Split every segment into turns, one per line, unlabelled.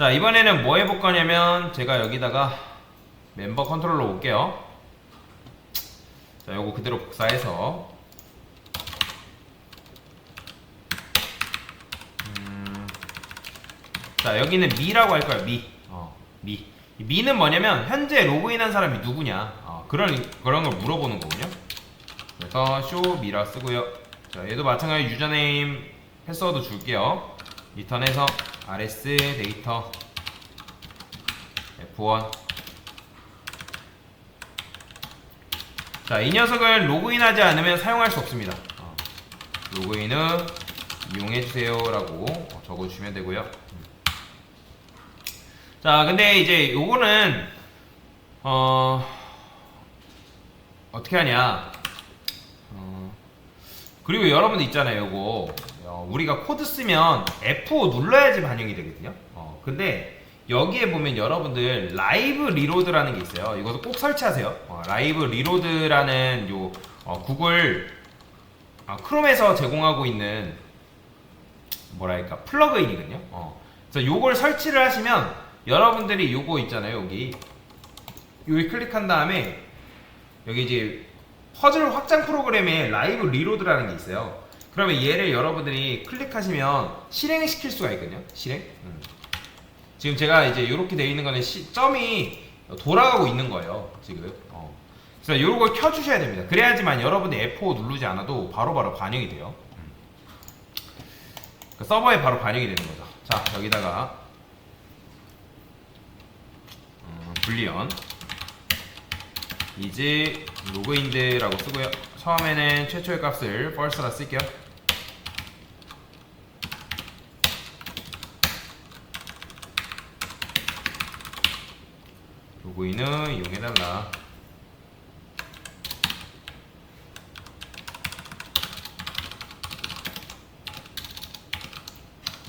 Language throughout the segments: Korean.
자, 이번에는 뭐 해볼 거냐면 제가 여기다가 멤버 컨트롤러 올게요. 자, 요거 그대로 복사해서 자, 여기는 미라고 할 거예요. 미. 미는 뭐냐면 현재 로그인한 사람이 누구냐, 그런 걸 물어보는 거군요. 그래서 show 미라 쓰고요. 자, 얘도 마찬가지 유저네임 패스워드 줄게요. 리턴해서 rs 데이터 f1. 자, 이 녀석을 로그인하지 않으면 사용할 수 없습니다. 로그인을 이용해주세요 라고 적어주시면 되고요. 자, 근데 이제 요거는 어떻게 하냐, 그리고 여러분들 있잖아요, 요거 우리가 코드 쓰면 F5 눌러야지 반영이 되거든요. 근데 여기에 보면 여러분들 라이브 리로드라는 게 있어요. 이것도 꼭 설치하세요. 라이브 리로드라는 요 구글 크롬에서 제공하고 있는 뭐랄까 플러그인이거든요. 그래서 요걸 설치를 하시면 여러분들이 요거 있잖아요, 여기 클릭한 다음에 여기 이제 퍼즐 확장 프로그램에 라이브 리로드라는 게 있어요. 그러면 얘를 여러분들이 클릭하시면 실행시킬 수가 있거든요. 실행. 지금 제가 이제 이렇게 되어 있는 거는 점이 돌아가고 있는 거예요, 지금. 그래서 요걸 켜주셔야 됩니다. 그래야지만 여러분들 F5 누르지 않아도 바로바로 반영이 돼요. 그러니까 서버에 바로 반영이 되는 거죠. 자, 여기다가 불리언 이제 로그인드라고 쓰고요. 처음에는 최초의 값을 false라 쓸게요. 로그인을 이용해달라.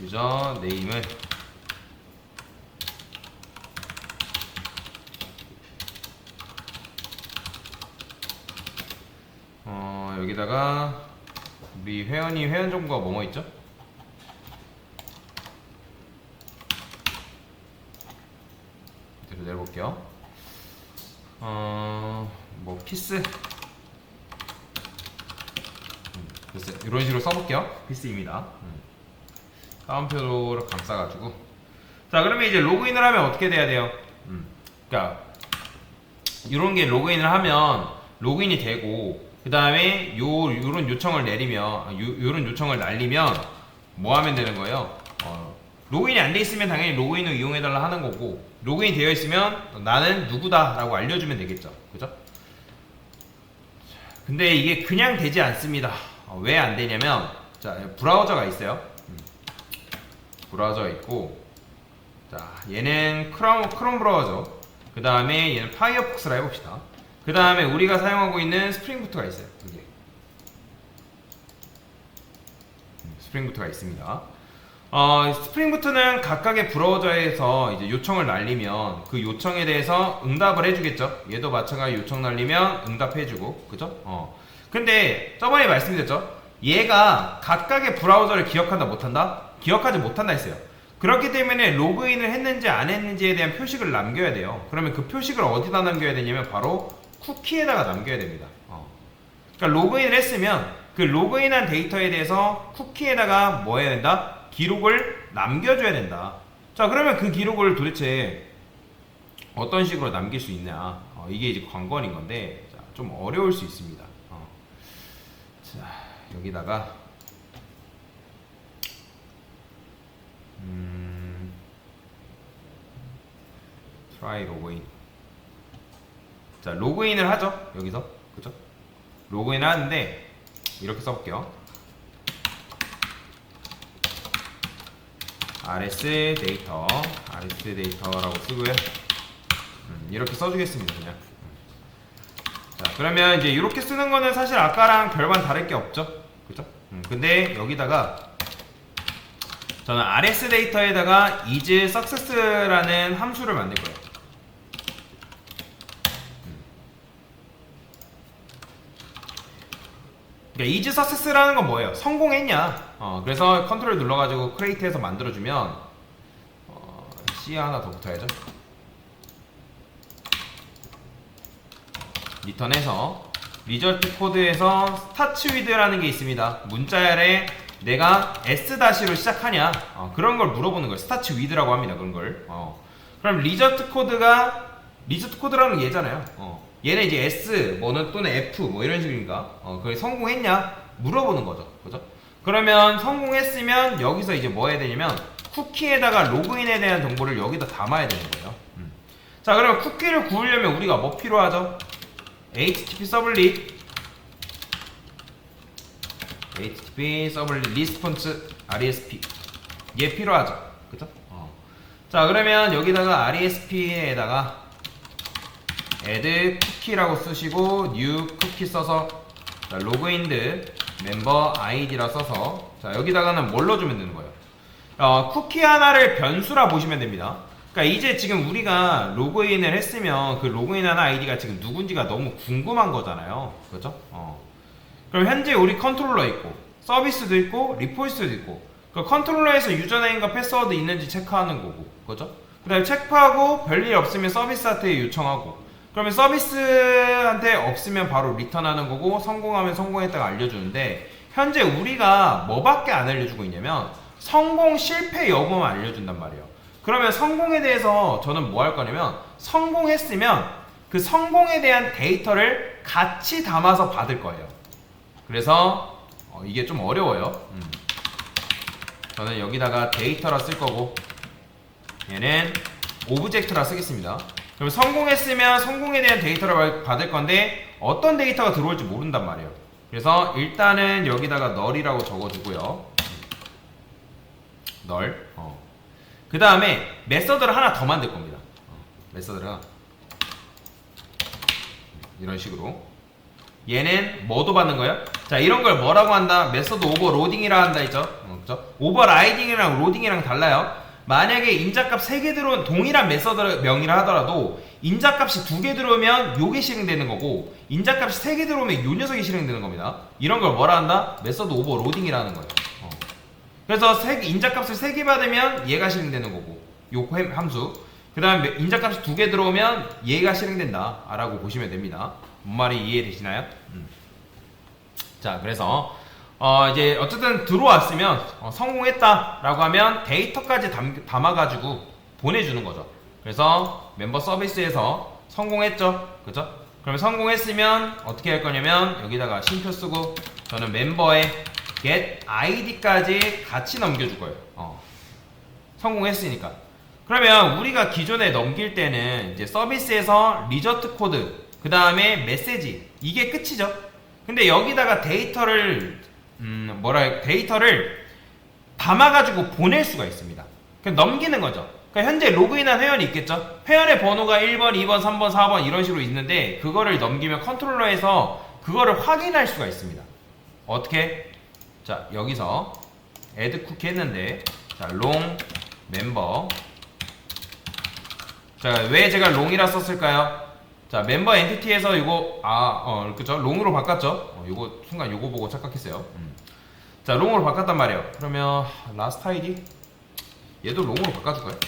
유저 네임을 여기다가 우리 회원이 회원 정보가 뭐뭐 있죠? 이대로 내려볼게요. 뭐 피스 됐어요. 이런 식으로 써볼게요. 피스입니다. 다운표로 감싸가지고. 자, 그러면 이제 로그인을 하면 어떻게 돼야 돼요? 그러니까 이런 게 로그인을 하면 로그인이 되고, 그 다음에 요런 요청을 내리면, 요런 요청을 날리면 뭐 하면 되는 거예요? 로그인이 안 돼 있으면 당연히 로그인을 이용해달라 하는 거고, 로그인이 되어 있으면 나는 누구다 라고 알려주면 되겠죠. 그죠? 근데 이게 그냥 되지 않습니다. 왜 안 되냐면, 자, 브라우저가 있어요. 브라우저가 있고, 자, 얘는 크롬 브라우저, 그 다음에 얘는 파이어폭스라 해봅시다. 그 다음에 우리가 사용하고 있는 스프링부트가 있어요. 이게 스프링부트가 있습니다. 스프링부트는 각각의 브라우저에서 이제 요청을 날리면 그 요청에 대해서 응답을 해주겠죠. 얘도 마찬가지 요청 날리면 응답해주고, 그죠? 근데 저번에 말씀드렸죠. 얘가 각각의 브라우저를 기억한다 못한다? 기억하지 못한다 했어요. 그렇기 때문에 로그인을 했는지 안 했는지에 대한 표식을 남겨야 돼요. 그러면 그 표식을 어디다 남겨야 되냐면 바로 쿠키에다가 남겨야 됩니다. 그러니까 로그인을 했으면 그 로그인한 데이터에 대해서 쿠키에다가 뭐 해야 된다? 기록을 남겨줘야 된다. 자, 그러면 그 기록을 도대체 어떤 식으로 남길 수 있냐? 이게 이제 관건인 건데, 자, 좀 어려울 수 있습니다. 자, 여기다가 try 로그인. 자, 로그인을 하죠. 여기서. 그죠? 로그인을 하는데 이렇게 써볼게요. rs 데이터라고 쓰고요. 이렇게 써주겠습니다. 그냥. 자, 그러면 이제 이렇게 쓰는 거는 사실 아까랑 별반 다를 게 없죠. 그죠? 근데 여기다가 저는 rs 데이터에다가 is success라는 함수를 만들 거예요. 그러니까 is success라는 건 뭐예요? 성공했냐? 그래서 컨트롤 눌러가지고 create해서 만들어주면 C 하나 더 붙어야죠. 리턴해서 리절트 코드에서 스타트 위드라는 게 있습니다. 문자 아래 내가 S-로 시작하냐 그런 걸 물어보는 거예요. 스타트 위드라고 합니다. 그런 걸. 그럼 리절트 코드라는 게 얘잖아요. 얘는 이제 S 뭐는 또는 F 뭐 이런 식이니까 그게 성공했냐 물어보는 거죠. 그죠? 그러면 성공했으면 여기서 이제 뭐 해야 되냐면 쿠키에다가 로그인에 대한 정보를 여기다 담아야 되는 거예요. 자, 그러면 쿠키를 구우려면 우리가 뭐 필요하죠? HTTP 서블릿 리스폰스 RESP 얘 필요하죠. 그죠? 자, 그러면 여기다가 RESP에다가 add 쿠키라고 쓰시고 new 쿠키 써서 자, 로그인드 멤버 아이디라 써서 자, 여기다가는 뭘 넣어주면 되는 거예요? 쿠키 하나를 변수라 보시면 됩니다. 그러니까 이제 지금 우리가 로그인을 했으면 그 로그인하는 아이디가 지금 누군지가 너무 궁금한 거잖아요. 그죠? 그럼 현재 우리 컨트롤러 있고 서비스도 있고 리포지트도 있고 그 컨트롤러에서 유저네임과 패스워드 있는지 체크하는 거고 그죠? 그 다음에 체크하고 별일 없으면 서비스한테 요청하고 그러면 서비스한테 없으면 바로 리턴하는 거고 성공하면 성공했다고 알려주는데 현재 우리가 뭐밖에 안 알려주고 있냐면 성공 실패 여부만 알려준단 말이에요. 그러면 성공에 대해서 저는 뭐 할 거냐면 성공했으면 그 성공에 대한 데이터를 같이 담아서 받을 거예요. 그래서 이게 좀 어려워요. 저는 여기다가 데이터라 쓸 거고 얘는 오브젝트라 쓰겠습니다. 그럼 성공했으면 성공에 대한 데이터를 받을 건데 어떤 데이터가 들어올지 모른단 말이에요. 그래서 일단은 여기다가 널이라고 적어주고요. 널. 그 다음에 메서드를 하나 더 만들 겁니다. 메서드를 하나. 이런 식으로. 얘는 뭐도 받는 거예요? 자, 이런 걸 뭐라고 한다? 메서드 오버로딩이라 한다 했죠? 그죠? 오버라이딩이랑 로딩이랑 달라요. 만약에 인자값 3개 들어온 동일한 메서드 명이라 하더라도 인자값이 2개 들어오면 요게 실행되는 거고 인자값이 3개 들어오면 요 녀석이 실행되는 겁니다. 이런 걸 뭐라 한다? 메서드 오버로딩이라는 거예요. 그래서 인자값을 3개 받으면 얘가 실행되는 거고 요 함수 그 다음에 인자값이 2개 들어오면 얘가 실행된다 라고 보시면 됩니다. 뭔 말이 이해되시나요? 자, 그래서 이제 어쨌든 들어왔으면 성공했다 라고 하면 데이터까지 담아가지고 보내주는 거죠. 그래서 멤버 서비스에서 성공했죠. 그죠? 그러면 성공했으면 어떻게 할 거냐면 여기다가 쉼표 쓰고 저는 멤버에 get id까지 같이 넘겨줄 거예요. 성공했으니까. 그러면 우리가 기존에 넘길 때는 이제 서비스에서 리저트 코드 그 다음에 메시지 이게 끝이죠. 근데 여기다가 데이터를 데이터를 담아가지고 보낼 수가 있습니다. 그냥 넘기는 거죠. 그러니까 현재 로그인한 회원이 있겠죠. 회원의 번호가 1번, 2번, 3번, 4번 이런 식으로 있는데 그거를 넘기면 컨트롤러에서 그거를 확인할 수가 있습니다. 어떻게? 자, 여기서 add 쿠키 했는데 자, long member 자, 왜 제가 long이라 썼을까요? 자, 멤버 엔티티에서 이거 그쵸? 롱으로 바꿨죠? 요거 순간 요거 보고 착각했어요. 자, 롱으로 바꿨단 말이에요. 그러면 last id 얘도 롱으로 바꿔줄까요?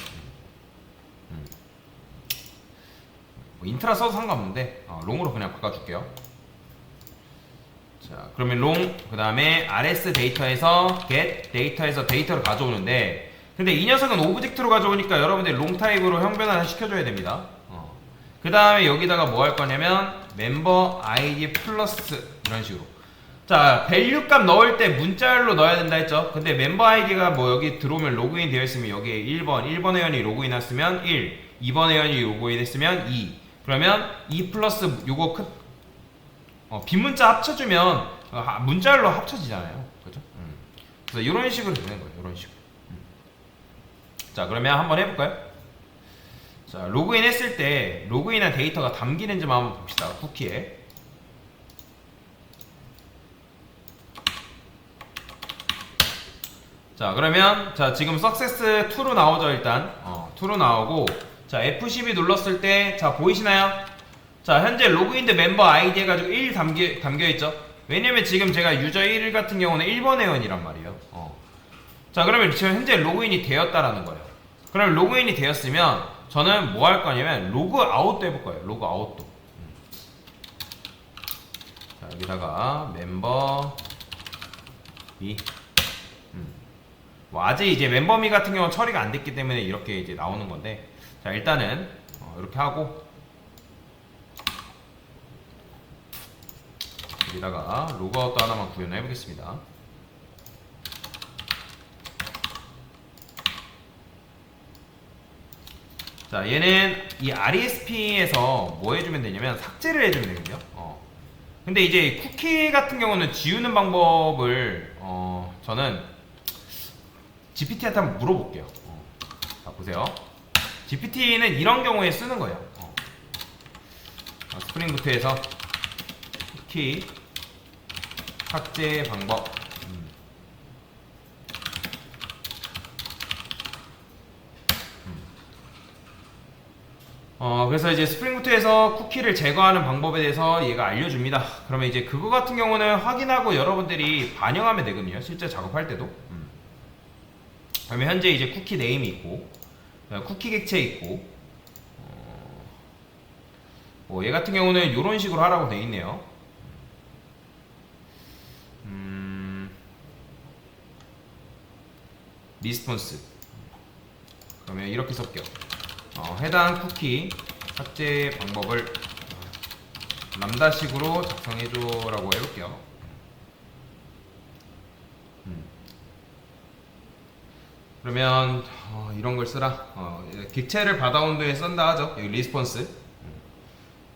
뭐 인트라 써도 상관없는데 롱으로 그냥 바꿔줄게요. 자, 그러면 롱 그 다음에 rs 데이터에서 get 데이터에서 데이터를 가져오는데 근데 이 녀석은 오브젝트로 가져오니까 여러분들이 롱 타입으로 형변화를 시켜줘야 됩니다. 그 다음에 여기다가 뭐 할 거냐면 멤버 아이디 플러스 이런 식으로 자, 밸류 값 넣을 때 문자열로 넣어야 된다 했죠. 근데 멤버 아이디가 뭐 여기 들어오면 로그인 되어 있으면 여기에 1번 회원이 로그인 했으면 1 2번 회원이 로그인 했으면 2 그러면 2 플러스 요거 빈문자 합쳐주면 문자열로 합쳐지잖아요. 그죠? 그래서 이런 식으로 되는 거예요. 이런 식으로. 자, 그러면 한번 해볼까요? 자, 로그인 했을 때 로그인한 데이터가 담기는지만 한번 봅시다. 쿠키에. 자, 그러면 자, 지금 सक्세스 2로 나오죠. 일단 2로 나오고 자, F12 눌렀을 때 자, 보이시나요? 자, 현재 로그인드 멤버 아이디 해가지고 1 담겨있죠. 왜냐면 지금 제가 유저 1 같은 경우는 1번 회원이란 말이에요. 자, 그러면 지금 현재 로그인이 되었다라는 거예요. 그럼 로그인이 되었으면 저는 뭐 할 거냐면 로그 아웃도 해볼 거예요. 로그 아웃도. 자, 여기다가 멤버 미. 뭐 아직 이제 멤버미 같은 경우는 처리가 안 됐기 때문에 이렇게 이제 나오는 건데, 자 일단은 이렇게 하고 여기다가 로그아웃도 하나만 구현을 해보겠습니다. 자 얘는 이 RESP에서 뭐 해주면 되냐면 삭제를 해주면 되거든요. 근데 이제 쿠키 같은 경우는 지우는 방법을 저는 GPT한테 한번 물어볼게요. 자 보세요. GPT는 이런 경우에 쓰는 거예요. 스프링부트에서 쿠키 삭제 방법. 그래서 이제 스프링부트에서 쿠키를 제거하는 방법에 대해서 얘가 알려줍니다. 그러면 이제 그거 같은 경우는 확인하고 여러분들이 반영하면 되거든요. 실제 작업할 때도. 그러면 현재 이제 쿠키 네임이 있고, 쿠키 객체 있고, 얘 같은 경우는 이런 식으로 하라고 돼 있네요. 리스폰스. 그러면 이렇게 쓸게요. 해당 쿠키 삭제 방법을 람다식으로 작성해줘라고 해볼게요. 그러면 이런 걸 쓰라. 객체를 받아온 뒤에 쓴다 하죠. 여기 리스폰스.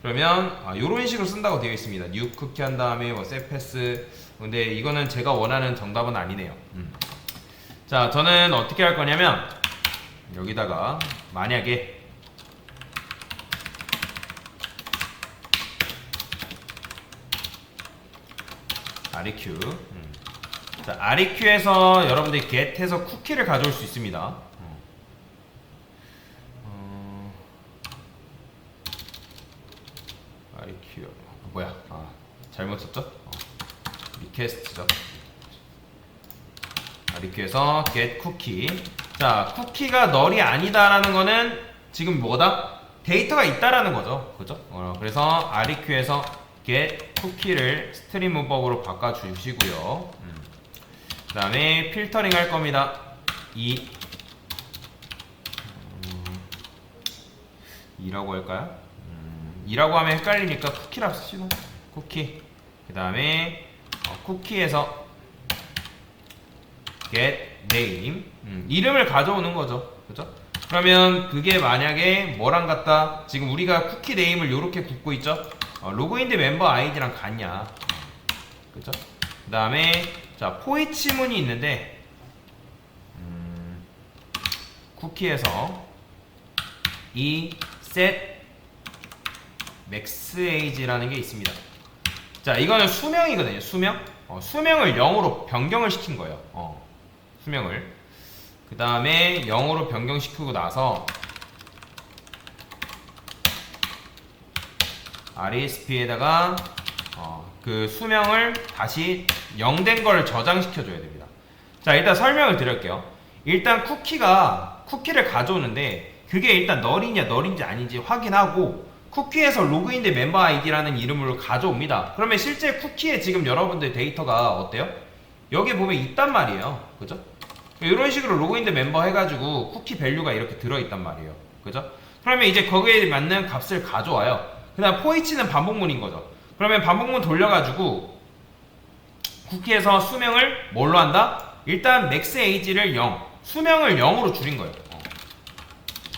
그러면 이런 식으로 쓴다고 되어 있습니다. new 쿠키 한 다음에 뭐 set pass. 근데 이거는 제가 원하는 정답은 아니네요. 자, 저는 어떻게 할 거냐면 여기다가 만약에 REQ 자, REQ에서 여러분들이 get해서 쿠키를 가져올 수 있습니다. REQ 뭐야? 잘못 썼죠? 리퀘스트죠. REQ에서 get 쿠키. 자, 쿠키가 널이 아니다라는 거는 지금 뭐다? 데이터가 있다라는 거죠. 그죠? 그래서 REQ에서 get 쿠키를 스트림 문법으로 바꿔주시고요. 그 다음에 필터링 할 겁니다. 2라고 할까요? 2라고 하면 헷갈리니까 쿠키라고 쓰시고, 쿠키. 그 다음에 쿠키에서 get name. 이름을 가져오는 거죠. 그죠? 그러면 그게 만약에 뭐랑 같다? 지금 우리가 쿠키 네임을 이렇게 굽고 있죠? 로그인드 멤버 아이디랑 같냐? 그죠? 그 다음에 자, 포이치문이 있는데 쿠키에서 이 set max age라는 게 있습니다. 자, 이거는 수명이거든요. 수명. 수명을 0으로 변경을 시킨 거예요. 수명을. 그 다음에 0으로 변경시키고 나서 RESP에다가 그 수명을 다시 0 된 걸 저장시켜 줘야 됩니다. 자, 일단 설명을 드릴게요. 일단 쿠키를 가져오는데 그게 일단 널이냐 널인지 아닌지 확인하고 쿠키에서 로그인된 멤버 아이디라는 이름으로 가져옵니다. 그러면 실제 쿠키에 지금 여러분들 데이터가 어때요? 여기 보면 있단 말이에요. 그죠? 이런 식으로 로그인된 멤버 해가지고 쿠키 밸류가 이렇게 들어있단 말이에요. 그죠? 그러면 이제 거기에 맞는 값을 가져와요. 그 다음 포이치는 반복문인 거죠. 그러면 반복문 돌려가지고 쿠키에서 수명을 뭘로 한다? 일단 맥스 에이지를 0, 수명을 0으로 줄인 거예요.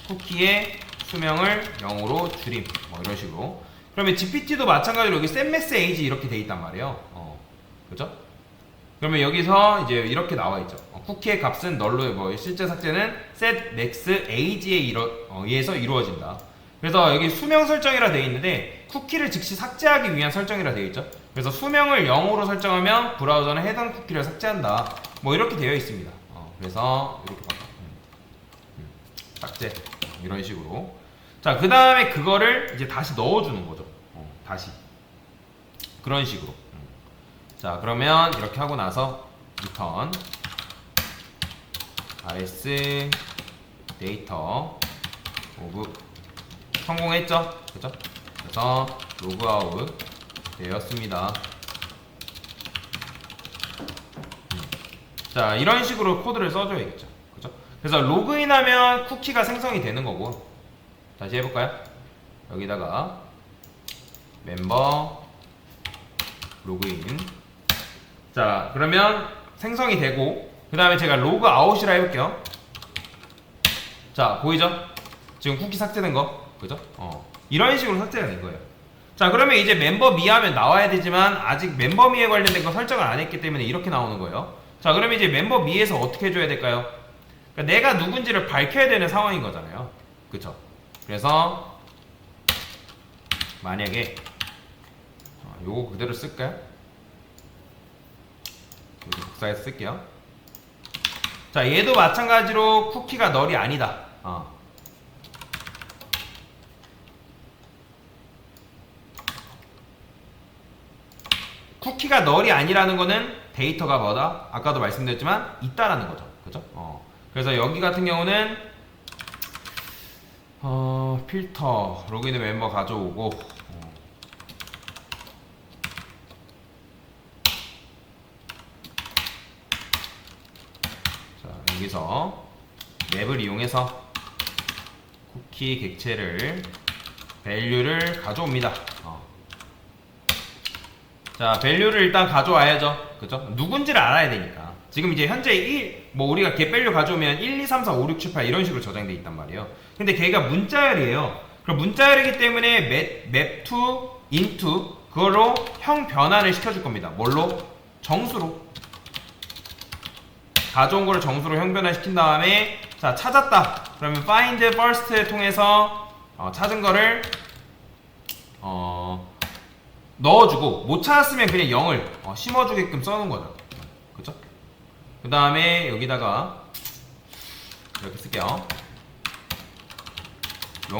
쿠키의 수명을 0으로 줄임. 뭐 이런 식으로. 그러면 GPT도 마찬가지로 여기 set max age 이렇게 돼 있단 말이에요. 그죠? 그러면 여기서 이제 이렇게 나와 있죠. 쿠키의 값은 널로, 뭐 실제 삭제는 set max age에 의해서 이루어진다. 그래서 여기 수명 설정이라 되어 있는데 쿠키를 즉시 삭제하기 위한 설정이라 되어 있죠. 그래서 수명을 0으로 설정하면 브라우저는 해당 쿠키를 삭제한다. 뭐 이렇게 되어 있습니다. 그래서 이렇게 바꿔. 삭제. 이런 식으로. 자, 그 다음에 그거를 이제 다시 넣어주는 거죠. 다시. 그런 식으로. 자, 그러면 이렇게 하고 나서 return rs 데이터 오브 성공했죠? 그죠? 그래서 로그아웃 되었습니다. 자, 이런 식으로 코드를 써줘야겠죠. 그죠? 그래서 로그인하면 쿠키가 생성이 되는 거고, 다시 해볼까요? 여기다가 멤버 로그인. 자, 그러면 생성이 되고, 그 다음에 제가 로그아웃이라 해볼게요. 자, 보이죠? 지금 쿠키 삭제된 거, 그죠? 이런 식으로 삭제가 된 거예요. 자, 그러면 이제 멤버미 하면 나와야 되지만 아직 멤버미에 관련된 거 설정을 안 했기 때문에 이렇게 나오는 거예요. 자, 그러면 이제 멤버미에서 어떻게 해줘야 될까요? 그러니까 내가 누군지를 밝혀야 되는 상황인 거잖아요. 그쵸? 그래서 만약에 요거 그대로 쓸까요? 여기 복사해서 쓸게요. 자, 얘도 마찬가지로 쿠키가 널이 아니다. 쿠키가 널이 아니라는 거는 데이터가 뭐다? 아까도 말씀드렸지만 있다라는 거죠. 그죠? 그래서 여기 같은 경우는 필터 로그인 멤버 가져오고 자, 여기서 맵을 이용해서 쿠키 객체를 밸류를 가져옵니다. 자, 밸류를 일단 가져와야죠. 그죠? 누군지를 알아야 되니까. 지금 이제 현재 우리가 get 밸류 가져오면 1, 2, 3, 4, 5, 6, 7, 8 이런 식으로 저장돼 있단 말이에요. 근데 걔가 문자열이에요. 그럼 문자열이기 때문에 map to, into 그걸로 형 변환을 시켜줄 겁니다. 뭘로? 정수로. 가져온 거를 정수로 형 변환 시킨 다음에 자, 찾았다. 그러면 find first를 통해서 찾은 거를 넣어주고 못 찾았으면 그냥 0을 심어주게끔 써놓은 거죠. 그죠? 그 다음에 여기다가 이렇게 쓸게요. 용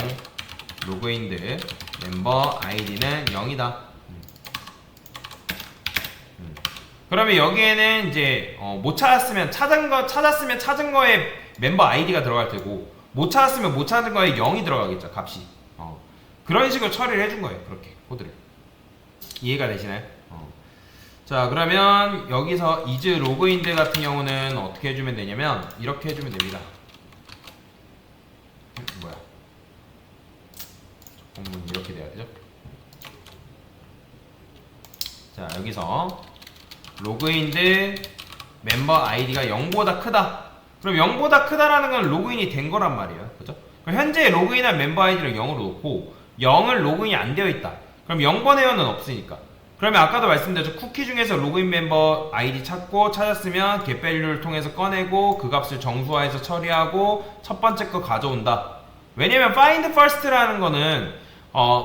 로그인드 멤버 아이디는 0이다. 그러면 여기에는 이제 못 찾았으면 찾은 거에 멤버 아이디가 들어갈 테고 못 찾았으면 못 찾은 거에 0이 들어가겠죠. 값이. 그런 식으로 처리를 해준 거예요. 그렇게 코드를. 이해가 되시나요? 자, 그러면 여기서 is 로그인드 같은 경우는 어떻게 해주면 되냐면 이렇게 해주면 됩니다. 뭐야? 공문 이렇게 돼야 되죠? 자, 여기서 로그인드 멤버 아이디가 0보다 크다. 그럼 0보다 크다라는 건 로그인이 된 거란 말이에요. 그죠? 그럼 현재 로그인한 member 아이디를 0으로 놓고 0을 로그인이 안 되어 있다. 그럼 0번 회원은 없으니까. 그러면 아까도 말씀드렸죠. 쿠키 중에서 로그인 멤버 아이디 찾고 찾았으면 get value를 통해서 꺼내고 그 값을 정수화해서 처리하고 첫 번째 거 가져온다. 왜냐면 find first라는 거는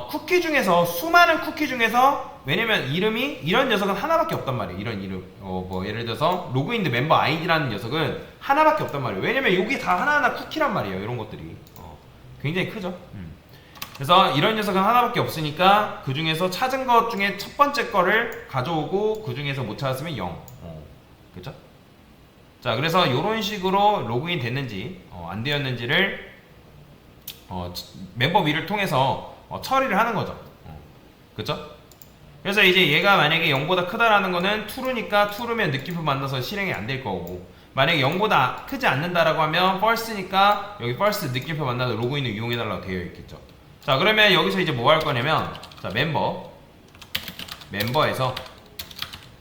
쿠키 중에서 수많은 쿠키 중에서 왜냐면 이름이 이런 녀석은 하나밖에 없단 말이에요. 이런 이름 예를 들어서 로그인드 멤버 아이디라는 녀석은 하나밖에 없단 말이에요. 왜냐면 여기 다 하나하나 쿠키란 말이에요. 이런 것들이 굉장히 크죠. 그래서 이런 녀석은 하나밖에 없으니까 그 중에서 찾은 것 중에 첫 번째 거를 가져오고 그 중에서 못 찾았으면 0. 그죠? 자, 그래서 이런 식으로 로그인 됐는지 안 되었는지를 멤버 위를 통해서 처리를 하는 거죠. 그죠? 그래서 이제 얘가 만약에 0보다 크다라는 거는 true니까 true면 느낌표 만나서 실행이 안 될 거고 만약에 0보다 크지 않는다라고 하면 false니까 여기 false 느낌표 만나서 로그인을 이용해달라고 되어 있겠죠. 자, 그러면 여기서 이제 뭐 할 거냐면 자, 멤버에서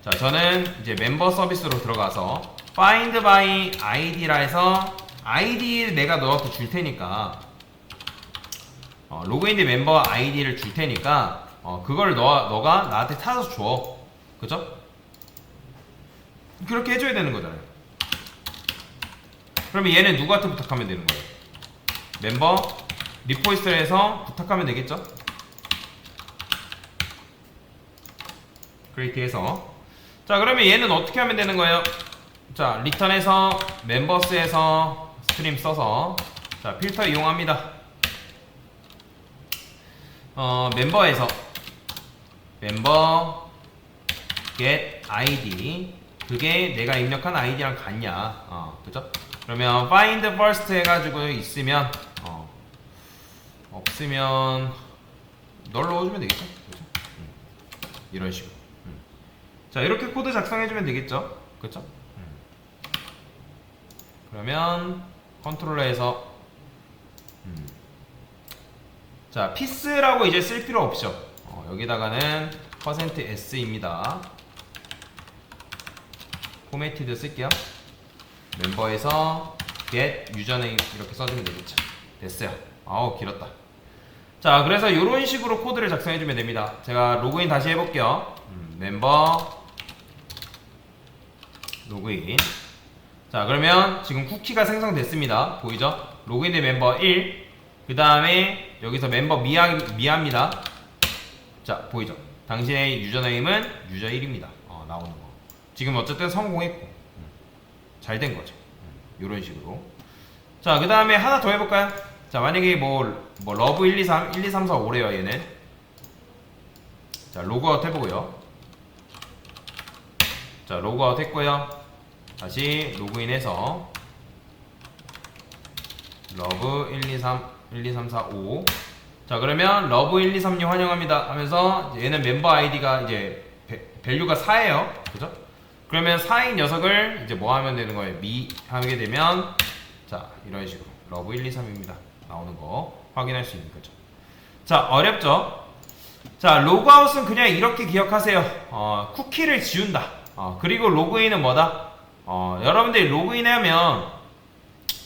자, 저는 이제 멤버 서비스로 들어가서 find by id라 해서 id 내가 너한테 줄 테니까 로그인드 멤버 아이디를 줄 테니까 그걸 너가 나한테 찾아서 줘. 그죠? 그렇게 해줘야 되는 거잖아요. 그러면 얘는 누구한테 부탁하면 되는 거예요? 멤버 리포지터리에서 해서 부탁하면 되겠죠? create해서 자, 그러면 얘는 어떻게 하면 되는 거예요? 자, return해서 멤버스에서 스트림 써서 자, 필터 이용합니다. 멤버에서 멤버 get id 그게 내가 입력한 아이디랑 같냐 그죠? 그러면 find first 해가지고 있으면 없으면 널 넣어주면 되겠죠? 그렇죠? 이런 식으로. 자, 이렇게 코드 작성해주면 되겠죠? 그렇죠? 그러면 컨트롤러에서 자, 피스라고 이제 쓸 필요 없죠. 여기다가는 %s입니다. 포매티드 쓸게요. 멤버에서 get 유저네임 이렇게 써주면 되겠죠. 됐어요. 아우, 길었다. 자, 그래서 이런 식으로 코드를 작성해주면 됩니다. 제가 로그인 다시 해볼게요. 멤버 로그인. 자, 그러면 지금 쿠키가 생성됐습니다. 보이죠? 로그인된 멤버 1. 그 다음에 여기서 멤버 미아입니다. 자, 보이죠? 당신의 유저네임은 유저 1입니다. 나오는 거. 지금 어쨌든 성공했고 잘 된 거죠. 이런 식으로. 자, 그 다음에 하나 더 해볼까요? 자, 만약에 뭐 러브 1, 2, 3, 1, 2, 3, 4, 5래요, 얘는. 자, 로그아웃 해보고요. 자, 로그아웃 했고요. 다시 로그인해서 러브 1, 2, 3, 1, 2, 3, 4, 5. 자, 그러면 러브 1, 2, 3, 6 환영합니다 하면서 얘는 멤버 아이디가 이제 밸류가 4예요. 그죠? 그러면 4인 녀석을 이제 뭐 하면 되는 거예요? 미 하게 되면 자, 이런 식으로 러브 1, 2, 3입니다. 나오는 거 확인할 수 있는 거죠. 자, 어렵죠? 자, 로그아웃은 그냥 이렇게 기억하세요. 쿠키를 지운다. 그리고 로그인은 뭐다? 여러분들이 로그인하면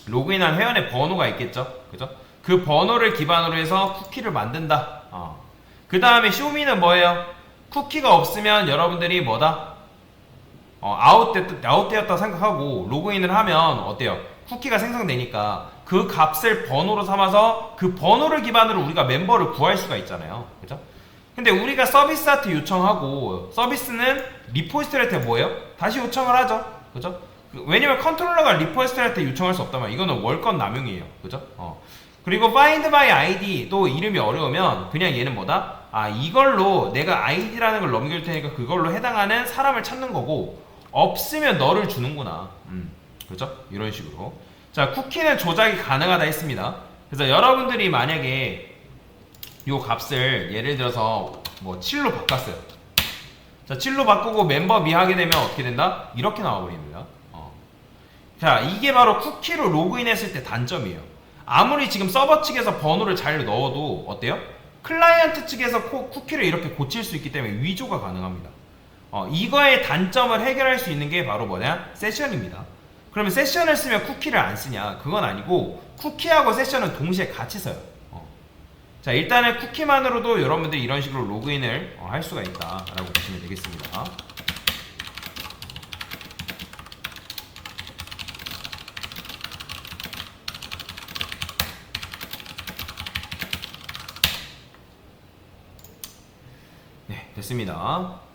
로그인한 회원의 번호가 있겠죠? 그죠? 그 번호를 기반으로 해서 쿠키를 만든다. 그 다음에 쇼미는 뭐예요? 쿠키가 없으면 여러분들이 뭐다? 아웃되었다 생각하고 로그인을 하면 어때요? 쿠키가 생성되니까 그 값을 번호로 삼아서 그 번호를 기반으로 우리가 멤버를 구할 수가 있잖아요. 그죠? 근데 우리가 서비스한테 요청하고 서비스는 리포지터리한테 뭐예요? 다시 요청을 하죠. 그죠? 왜냐면 컨트롤러가 리포지터리한테 요청할 수 없다면 이거는 월권 남용이에요. 그죠? 그리고 find by id 또 이름이 어려우면 그냥 얘는 뭐다? 이걸로 내가 id라는 걸 넘길 테니까 그걸로 해당하는 사람을 찾는 거고 없으면 너를 주는구나. 그죠? 이런 식으로. 자, 쿠키는 조작이 가능하다 했습니다. 그래서 여러분들이 만약에 요 값을 예를 들어서 뭐 7로 바꿨어요. 자, 7로 바꾸고 멤버 미하게 되면 어떻게 된다? 이렇게 나와버립니다. 자, 이게 바로 쿠키로 로그인했을 때 단점이에요. 아무리 지금 서버 측에서 번호를 잘 넣어도 어때요? 클라이언트 측에서 쿠키를 이렇게 고칠 수 있기 때문에 위조가 가능합니다. 이거의 단점을 해결할 수 있는 게 바로 뭐냐? 세션입니다. 그러면 세션을 쓰면 쿠키를 안 쓰냐? 그건 아니고 쿠키하고 세션은 동시에 같이 써요. 자, 일단은 쿠키만으로도 여러분들이 이런 식으로 로그인을 할 수가 있다라고 보시면 되겠습니다. 네, 됐습니다.